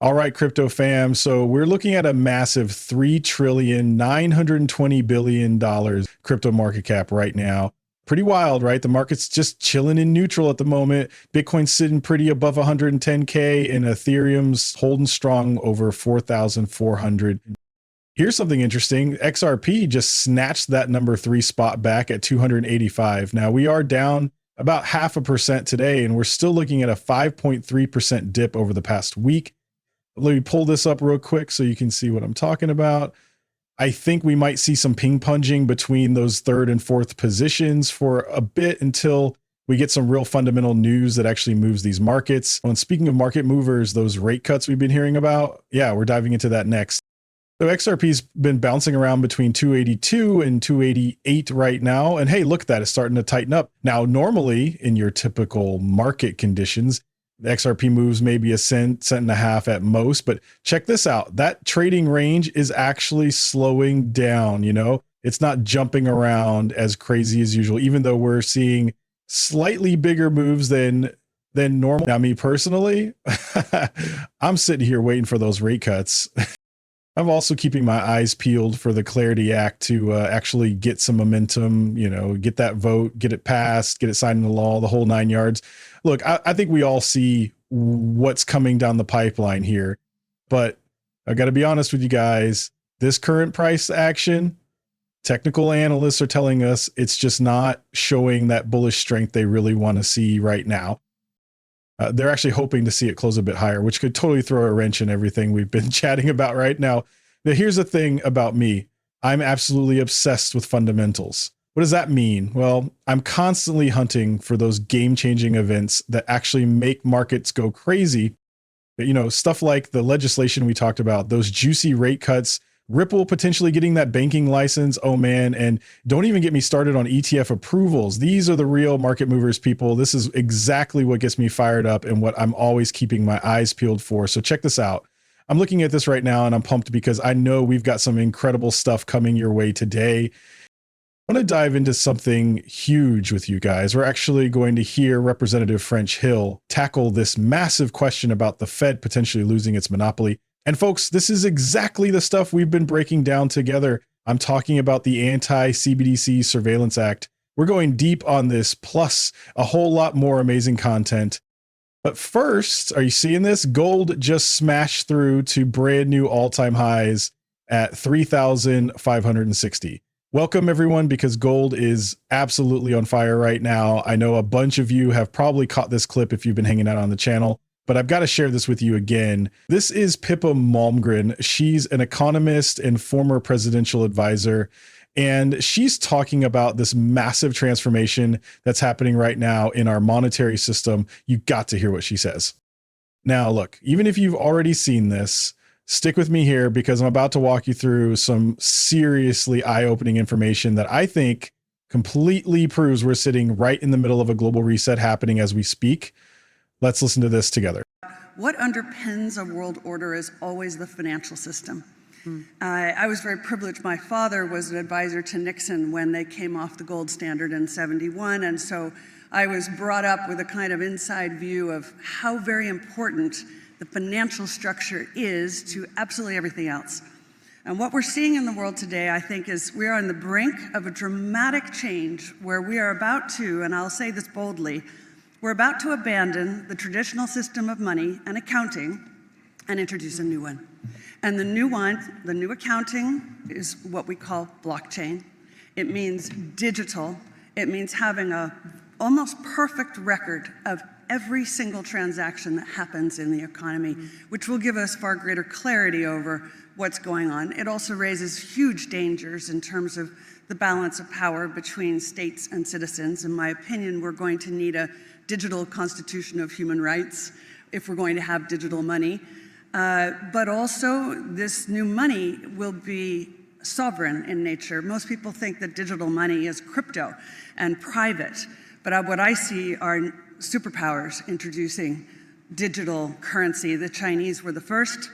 All right, crypto fam. So we're looking at a massive $3,920 billion crypto market cap right now. Pretty wild, right? The market's just chilling in neutral at the moment. Bitcoin's sitting pretty above 110K and Ethereum's holding strong over 4,400. Here's something interesting. XRP just snatched that number 3 spot back at 285. Now we are down about 0.5% today, and we're still looking at a 5.3% dip over the past week. Let me pull this up real quick so you can see what I'm talking about. I think we might see some ping ponging between those third and fourth positions for a bit until we get some real fundamental news that actually moves these markets. And speaking of market movers, those rate cuts we've been hearing about, yeah, we're diving into that next. So XRP's been bouncing around between 282 and 288 right now. And hey, look at that, it's starting to tighten up. Now, normally in your typical market conditions, the XRP moves maybe a cent and a half at most, but check this out. That trading range is actually slowing down, It's not jumping around as crazy as usual, even though we're seeing slightly bigger moves than normal. Now, me personally, I'm sitting here waiting for those rate cuts. I'm also keeping my eyes peeled for the Clarity Act to actually get some momentum, get that vote, get it passed, get it signed into law, the whole 9 yards. Look, I think we all see what's coming down the pipeline here, but I got to be honest with you guys. This current price action, technical analysts are telling us it's just not showing that bullish strength they really want to see right now. They're actually hoping to see it close a bit higher, which could totally throw a wrench in everything we've been chatting about right now. Now, here's the thing about me. I'm absolutely obsessed with fundamentals. What does that mean? Well, I'm constantly hunting for those game-changing events that actually make markets go crazy. Stuff like the legislation we talked about, those juicy rate cuts, Ripple potentially getting that banking license. Oh man. And don't even get me started on ETF approvals. These are the real market movers, people. This is exactly what gets me fired up and what I'm always keeping my eyes peeled for. So check this out. I'm looking at this right now and I'm pumped because I know we've got some incredible stuff coming your way today. I want to dive into something huge with you guys. We're actually going to hear Representative French Hill tackle this massive question about the Fed potentially losing its monopoly. And folks, this is exactly the stuff we've been breaking down together. I'm talking about the Anti-CBDC Surveillance Act. We're going deep on this, plus a whole lot more amazing content. But first, are you seeing this? Gold just smashed through to brand new all-time highs at 3,560. Welcome everyone, because gold is absolutely on fire right now. I know a bunch of you have probably caught this clip if you've been hanging out on the channel, but I've got to share this with you again. This is Pippa Malmgren. She's an economist and former presidential advisor, and she's talking about this massive transformation that's happening right now in our monetary system. You got to hear what she says. Now, look, even if you've already seen this, stick with me here because I'm about to walk you through some seriously eye-opening information that I think completely proves we're sitting right in the middle of a global reset happening as we speak. Let's listen to this together. What underpins a world order is always the financial system. I was very privileged. My father was an advisor to Nixon when they came off the gold standard in '71, and so I was brought up with a kind of inside view of how very important the financial structure is to absolutely everything else. And what we're seeing in the world today, I think, is we are on the brink of a dramatic change where we are about to, and I'll say this boldly, we're about to abandon the traditional system of money and accounting and introduce a new one. And the new one, the new accounting, is what we call blockchain. It means digital. It means having a almost perfect record of every single transaction that happens in the economy, which will give us far greater clarity over what's going on. It also raises huge dangers in terms of the balance of power between states and citizens. In my opinion, we're going to need a digital constitution of human rights if we're going to have digital money. But also, this new money will be sovereign in nature. Most people think that digital money is crypto and private, but what I see are superpowers introducing digital currency. The Chinese were the first.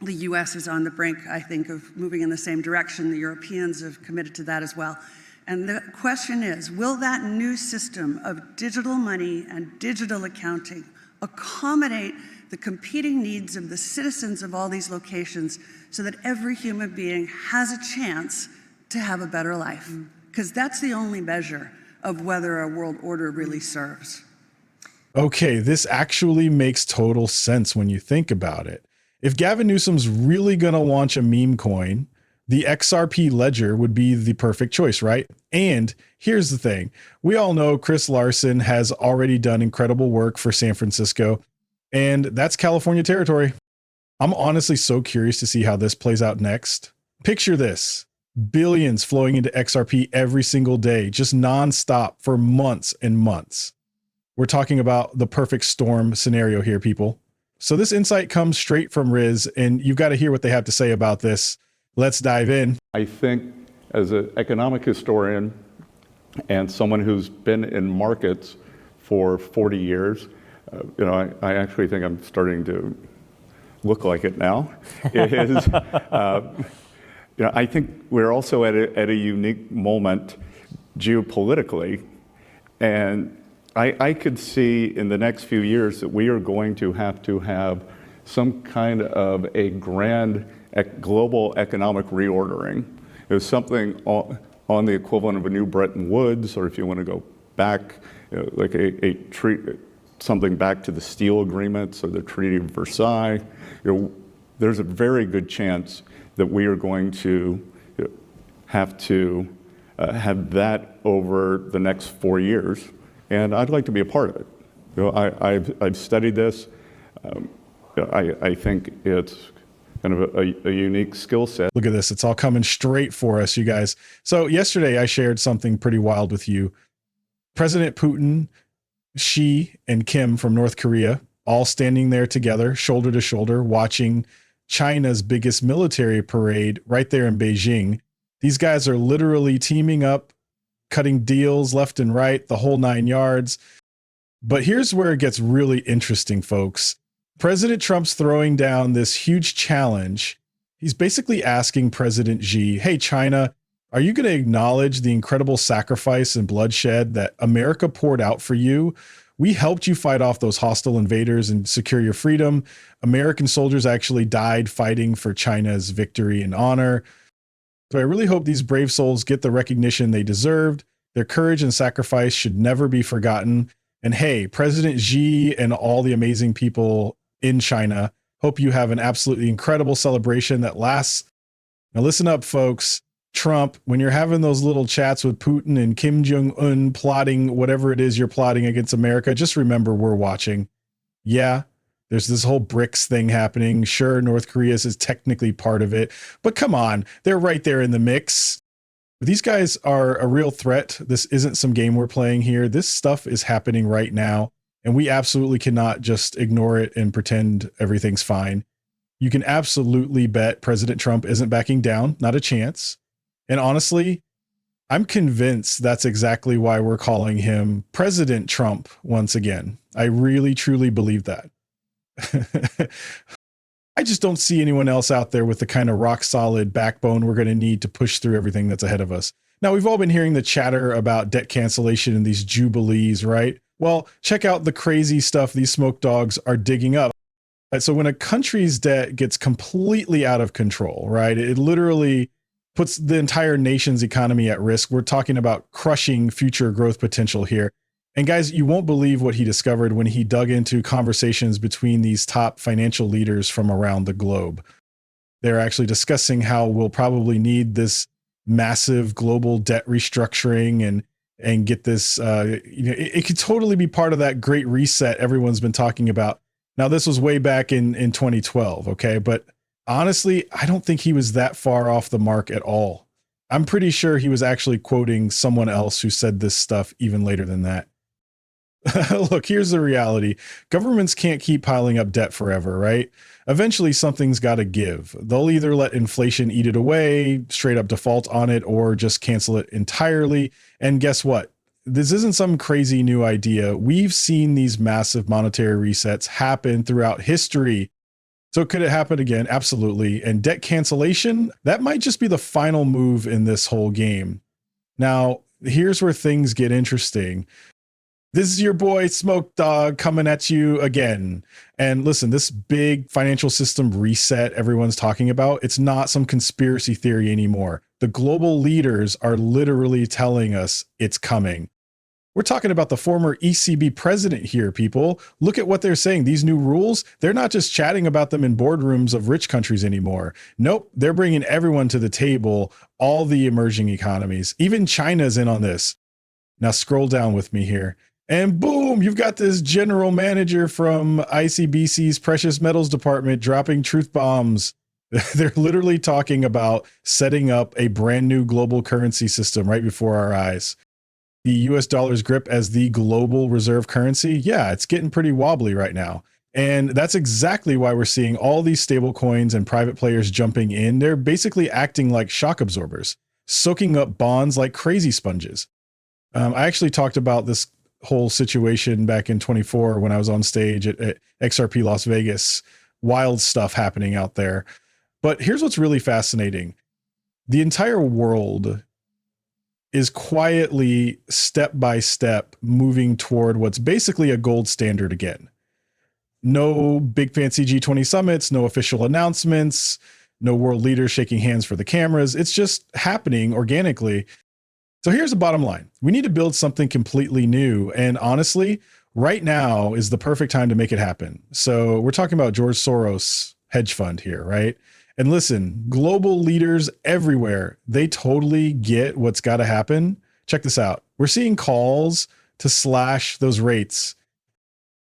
The US is on the brink, I think, of moving in the same direction. The Europeans have committed to that as well. And the question is, will that new system of digital money and digital accounting accommodate the competing needs of the citizens of all these locations so that every human being has a chance to have a better life. Because that's the only measure of whether a world order really serves. Okay, this actually makes total sense when you think about it. If Gavin Newsom's really going to launch a meme coin, the XRP ledger would be the perfect choice, right? And here's the thing. We all know Chris Larson has already done incredible work for San Francisco, and that's California territory. I'm honestly so curious to see how this plays out next. Picture this. Billions flowing into XRP every single day, just nonstop for months and months. We're talking about the perfect storm scenario here, people. So this insight comes straight from Riz, and you've got to hear what they have to say about this. Let's dive in. I think as an economic historian and someone who's been in markets for 40 years, I actually think I'm starting to look like it now. I think we're also at a unique moment geopolitically, and I could see in the next few years that we are going to have some kind of a grand global economic reordering. It was something on the equivalent of a new Bretton Woods, or if you want to go back, like something back to the Steel Agreements or the Treaty of Versailles. There's a very good chance that we are going to have to have that over the next 4 years. And I'd like to be a part of it. I've studied this. I think it's kind of a unique skill set. Look at this. It's all coming straight for us, you guys. So yesterday I shared something pretty wild with you. President Putin, Xi, and Kim from North Korea, all standing there together, shoulder to shoulder, watching China's biggest military parade right there in Beijing. These guys are literally teaming up, cutting deals left and right, the whole 9 yards. But here's where it gets really interesting, folks. President Trump's throwing down this huge challenge. He's basically asking President Xi, hey, China, are you going to acknowledge the incredible sacrifice and bloodshed that America poured out for you? We helped you fight off those hostile invaders and secure your freedom. American soldiers actually died fighting for China's victory and honor. So I really hope these brave souls get the recognition they deserved. Their courage and sacrifice should never be forgotten. And hey, President Xi and all the amazing people in China, hope you have an absolutely incredible celebration that lasts. Now listen up, folks. Trump, when you're having those little chats with Putin and Kim Jong-un plotting whatever it is you're plotting against America, just remember we're watching. Yeah, there's this whole BRICS thing happening. Sure, North Korea is technically part of it, but come on, they're right there in the mix. These guys are a real threat. This isn't some game we're playing here. This stuff is happening right now, and we absolutely cannot just ignore it and pretend everything's fine. You can absolutely bet President Trump isn't backing down, not a chance. And honestly, I'm convinced that's exactly why we're calling him President Trump once again. I really, truly believe that. I just don't see anyone else out there with the kind of rock solid backbone we're going to need to push through everything that's ahead of us. Now, we've all been hearing the chatter about debt cancellation and these jubilees, right? Well, check out the crazy stuff these smoke dogs are digging up. So when a country's debt gets completely out of control, right, it literally puts the entire nation's economy at risk. We're talking about crushing future growth potential here. And guys, you won't believe what he discovered when he dug into conversations between these top financial leaders from around the globe. They're actually discussing how we'll probably need this massive global debt restructuring and get this, it could totally be part of that great reset everyone's been talking about. Now, this was way back in 2012, okay? But honestly, I don't think he was that far off the mark at all. I'm pretty sure he was actually quoting someone else who said this stuff even later than that. Look, here's the reality. Governments can't keep piling up debt forever, right? Eventually, something's got to give. They'll either let inflation eat it away, straight up default on it, or just cancel it entirely. And guess what? This isn't some crazy new idea. We've seen these massive monetary resets happen throughout history. So could it happen again? Absolutely. And debt cancellation, that might just be the final move in this whole game. Now, here's where things get interesting. This is your boy Smoke Dog coming at you again. And listen, this big financial system reset everyone's talking about, it's not some conspiracy theory anymore. The global leaders are literally telling us it's coming. We're talking about the former ECB president here, people. Look at what they're saying. These new rules, they're not just chatting about them in boardrooms of rich countries anymore. Nope, they're bringing everyone to the table, all the emerging economies. Even China's in on this. Now scroll down with me here. And boom, you've got this general manager from ICBC's precious metals department dropping truth bombs. They're literally talking about setting up a brand new global currency system right before our eyes. The US dollar's grip as the global reserve currency, yeah, it's getting pretty wobbly right now. And that's exactly why we're seeing all these stable coins and private players jumping in. They're basically acting like shock absorbers, soaking up bonds like crazy sponges. I actually talked about this whole situation back in 24 when I was on stage at XRP Las Vegas. Wild stuff happening out there. But here's what's really fascinating. The entire world is quietly, step by step, moving toward what's basically a gold standard again. No big fancy G20 summits, no official announcements, no world leaders shaking hands for the cameras. It's just happening organically. So here's the bottom line. We need to build something completely new. And honestly, right now is the perfect time to make it happen. So we're talking about George Soros hedge fund here, right? And listen, global leaders everywhere, they totally get what's got to happen. Check this out. We're seeing calls to slash those rates.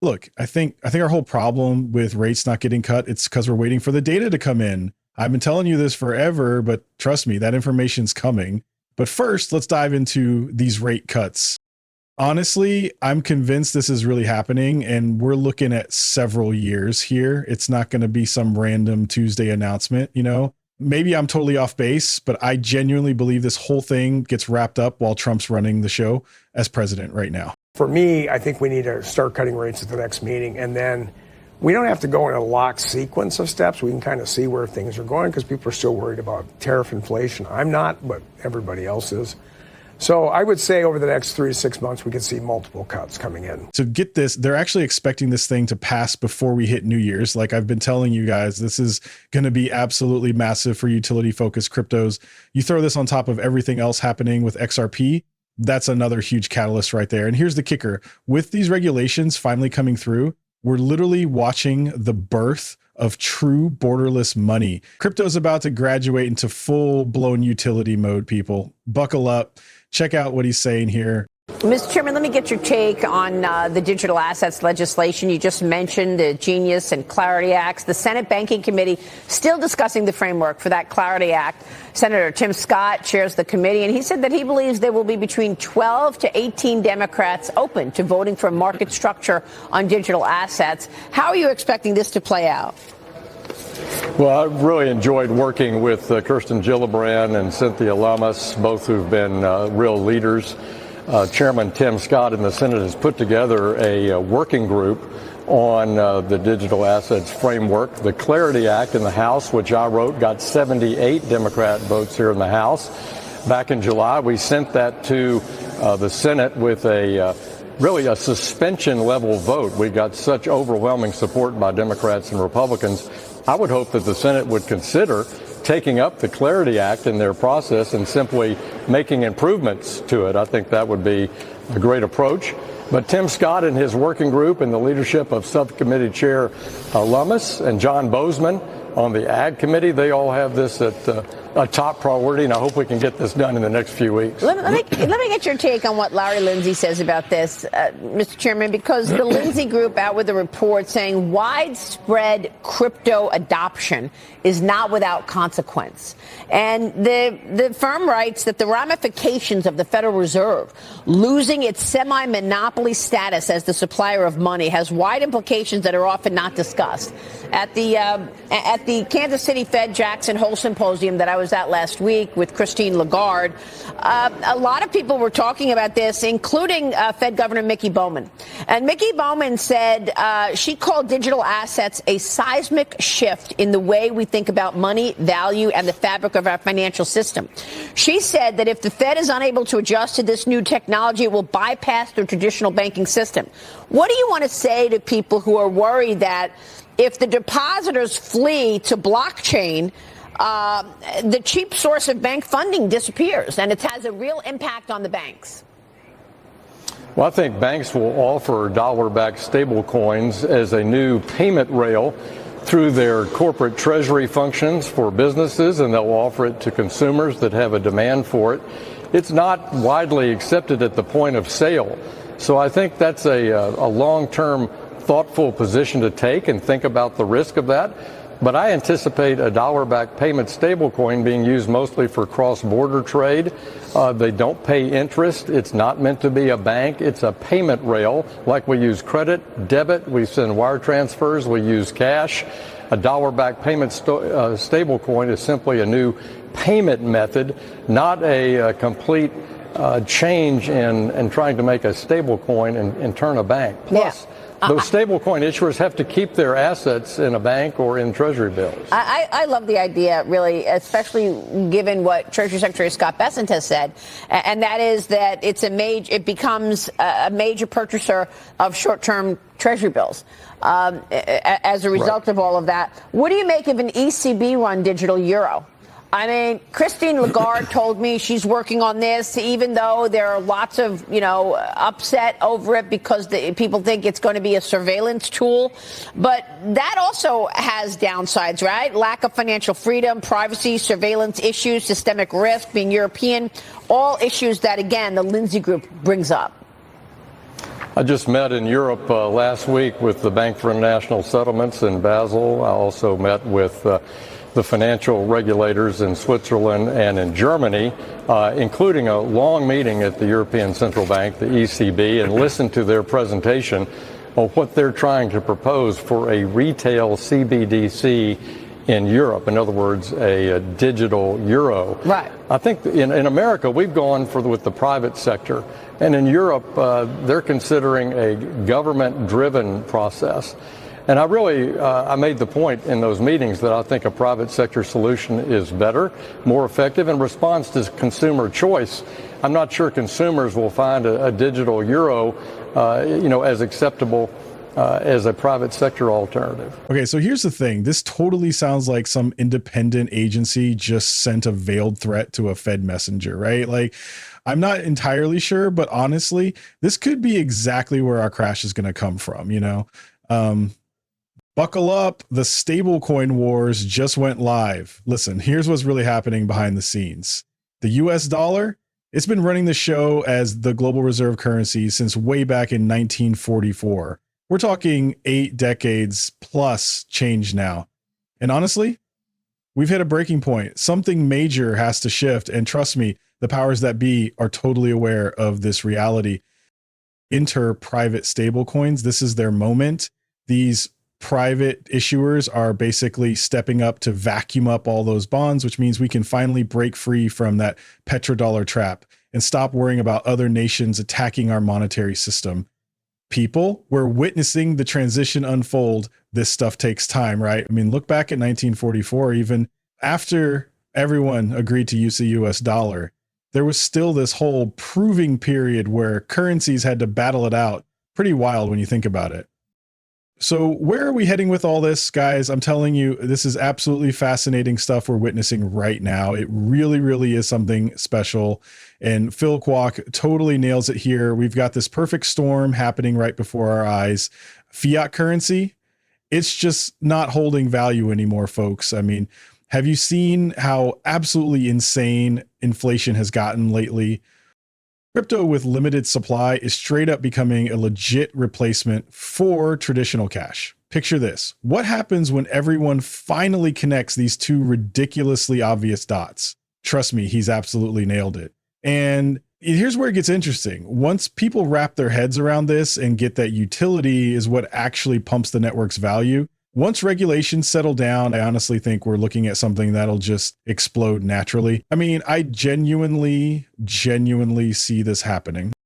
Look, I think our whole problem with rates not getting cut, it's because we're waiting for the data to come in. I've been telling you this forever, but trust me, that information's coming. But first, let's dive into these rate cuts. Honestly, I'm convinced this is really happening, and we're looking at several years here. It's not going to be some random Tuesday announcement, you know? Maybe I'm totally off base, but I genuinely believe this whole thing gets wrapped up while Trump's running the show as president right now. For me, I think we need to start cutting rates at the next meeting, and then we don't have to go in a locked sequence of steps. We can kind of see where things are going because people are still worried about tariff inflation. I'm not, but everybody else is. So I would say over the next 3 to 6 months, we could see multiple cuts coming in. So get this, they're actually expecting this thing to pass before we hit New Year's. Like I've been telling you guys, this is going to be absolutely massive for utility-focused cryptos. You throw this on top of everything else happening with XRP, that's another huge catalyst right there. And here's the kicker. With these regulations finally coming through, we're literally watching the birth of true borderless money. Crypto's about to graduate into full-blown utility mode, people. Buckle up. Check out what he's saying here. Mr. Chairman, let me get your take on the digital assets legislation. You just mentioned the Genius and Clarity Acts. The Senate Banking Committee still discussing the framework for that Clarity Act. Senator Tim Scott chairs the committee, and he said that he believes there will be between 12 to 18 Democrats open to voting for a market structure on digital assets. How are you expecting this to play out? Well, I've really enjoyed working with Kirsten Gillibrand and Cynthia Lummis, both who've been real leaders. Chairman Tim Scott in the Senate has put together a working group on the digital assets framework. The Clarity Act in the House, which I wrote, got 78 Democrat votes here in the House. Back in July, we sent that to the Senate with really a suspension level vote. We got such overwhelming support by Democrats and Republicans. I would hope that the Senate would consider taking up the Clarity Act in their process and simply making improvements to it. I think that would be a great approach. But Tim Scott and his working group and the leadership of Subcommittee Chair Lummis and John Bozeman on the Ag Committee, they all have this at a top priority, and I hope we can get this done in the next few weeks. Let me get your take on what Larry Lindsay says about this, Mr. Chairman, because the Lindsay Group out with a report saying widespread crypto adoption is not without consequence. And the firm writes that the ramifications of the Federal Reserve losing its semi-monopoly status as the supplier of money has wide implications that are often not discussed. At the Kansas City Fed Jackson Hole Symposium that I was was at last week with Christine Lagarde. A lot of people were talking about this, including Fed Governor Mickey Bowman. And Mickey Bowman said she called digital assets a seismic shift in the way we think about money, value, and the fabric of our financial system. She said that if the Fed is unable to adjust to this new technology, it will bypass the traditional banking system. What do you want to say to people who are worried that if the depositors flee to blockchain, the cheap source of bank funding disappears, and it has a real impact on the banks? Well, I think banks will offer dollar-backed stable coins as a new payment rail through their corporate treasury functions for businesses, and they'll offer it to consumers that have a demand for it. It's not widely accepted at the point of sale. So I think that's a long-term thoughtful position to take and think about the risk of that. But I anticipate a dollar-backed payment stablecoin being used mostly for cross-border trade. They don't pay interest. It's not meant to be a bank. It's a payment rail, like we use credit, debit, we send wire transfers, we use cash. A dollar-backed payment stablecoin is simply a new payment method, not a complete change in trying to make a stablecoin and turn a bank. Plus, those stablecoin issuers have to keep their assets in a bank or in treasury bills. I love the idea, really, especially given what Treasury Secretary Scott Bessent has said, and that is that it becomes a major purchaser of short-term treasury bills as a result of all of that. What do you make of an ECB-run digital euro? I mean, Christine Lagarde told me she's working on this, even though there are lots of, upset over it because people think it's going to be a surveillance tool. But that also has downsides, right? Lack of financial freedom, privacy, surveillance issues, systemic risk, being European, all issues that, again, the Lindsay Group brings up. I just met in Europe last week with the Bank for International Settlements in Basel. I also met with the financial regulators in Switzerland and in Germany, including a long meeting at the European Central Bank, the ECB, and listened to their presentation of what they're trying to propose for a retail CBDC in Europe. In other words, a digital euro. Right. I think in America, we've gone with the private sector. And in Europe, they're considering a government-driven process. And I made the point in those meetings that I think a private sector solution is better, more effective, and responds to consumer choice. I'm not sure consumers will find a digital euro, as acceptable as a private sector alternative. Okay, so here's the thing. This totally sounds like some independent agency just sent a veiled threat to a Fed messenger, right? Like, I'm not entirely sure, but honestly, this could be exactly where our crash is going to come from, Buckle up, the stablecoin wars just went live. Listen, here's what's really happening behind the scenes. The US dollar, it's been running the show as the global reserve currency since way back in 1944. We're talking 8 decades plus change now. And honestly, we've hit a breaking point. Something major has to shift. And trust me, the powers that be are totally aware of this reality. Enter private stablecoins. This is their moment. These private issuers are basically stepping up to vacuum up all those bonds, which means we can finally break free from that petrodollar trap and stop worrying about other nations attacking our monetary system. People, we're witnessing the transition unfold. This stuff takes time, right? I mean, look back at 1944, even after everyone agreed to use the US dollar, there was still this whole proving period where currencies had to battle it out. Pretty wild when you think about it. So where are we heading with all this, guys? I'm telling you, this is absolutely fascinating stuff we're witnessing right now. It really, really is something special. And Phil Kwok totally nails it here. We've got this perfect storm happening right before our eyes. Fiat currency, it's just not holding value anymore, folks. I mean, have you seen how absolutely insane inflation has gotten lately? Crypto with limited supply is straight up becoming a legit replacement for traditional cash. Picture this. What happens when everyone finally connects these two ridiculously obvious dots? Trust me, he's absolutely nailed it. And here's where it gets interesting. Once people wrap their heads around this and get that utility is what actually pumps the network's value, Once regulations settle down, I honestly think we're looking at something that'll just explode naturally. I mean, I genuinely see this happening.